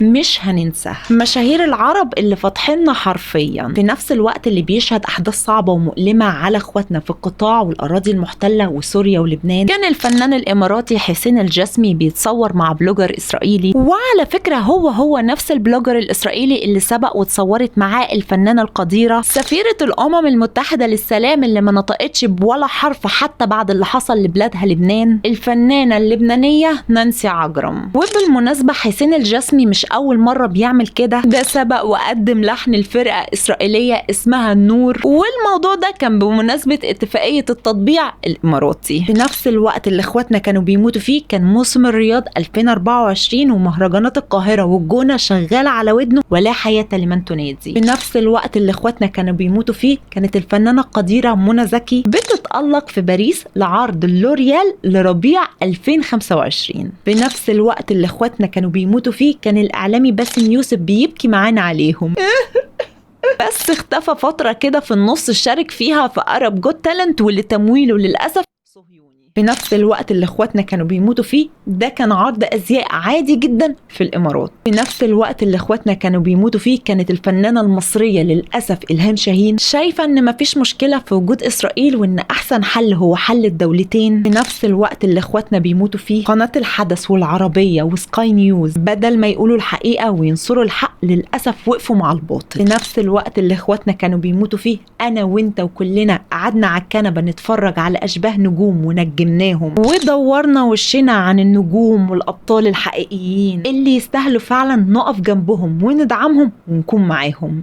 مش هننسى مشاهير العرب اللي فاتحيننا حرفيا في نفس الوقت اللي بيشهد أحداث صعبة ومؤلمة على اخواتنا في القطاع والأراضي المحتلة وسوريا ولبنان. كان الفنان الإماراتي حسين الجسمي بيتصور مع بلوجر إسرائيلي، وعلى فكرة هو نفس البلوجر الإسرائيلي اللي سبق واتصورت معاه الفنانة القديرة سفيرة الأمم المتحدة للسلام اللي ما نطقتش بولا حرف حتى بعد اللي حصل لبلادها لبنان، الفنانة اللبنانية نانسي عجرم. وبالمناسبة حسين الجسمي مش أول مرة بيعمل كده، ده سبق وقدم لحن الفرقة إسرائيلية اسمها النور، والموضوع ده كان بمناسبة اتفاقية التطبيع الإماراتي. في نفس الوقت اللي اخواتنا كانوا بيموتوا فيه كان موسم الرياض 2024 ومهرجانات القاهرة والجونة شغالة على ودنه ولا حياة لمن تنادي. في نفس الوقت اللي اخواتنا كانوا بيموتوا فيه كانت الفنانة القديرة منى زكي بتتألق في باريس لعرض اللوريال لربيع 2025. في نفس الوقت اللي اخواتنا كانوا بيموتوا فيه كان الإعلامي باسم يوسف بيبكي معانا عليهم بس اختفى فترة كده في النص شارك فيها في Arab Got Talent واللي تمويله للأسف صهيوني. في نفس الوقت اللي اخواتنا كانوا بيموتوا فيه ده كان عرض أزياء عادي جدا في الإمارات. في نفس الوقت اللي اخواتنا كانوا بيموتوا فيه كانت الفنانة المصرية للأسف إلهام شاهين شايفة ان مفيش مشكلة في وجود إسرائيل وان أحسن حل هو حل الدولتين. في نفس الوقت اللي اخواتنا بيموتوا فيه قناة الحدث والعربية وسكاي نيوز بدل ما يقولوا الحقيقة وينصروا الحق للأسف وقفوا مع الباطل. في نفس الوقت اللي اخواتنا كانوا بيموتوا فيه أنا وانت وكلنا قعدنا على الكنبة نتفرج على أشباه نجوم ونجمناهم ودورنا وشنا عن النجوم والأبطال الحقيقيين اللي يستاهلوا فعلا نقف جنبهم وندعمهم ونكون معاهم.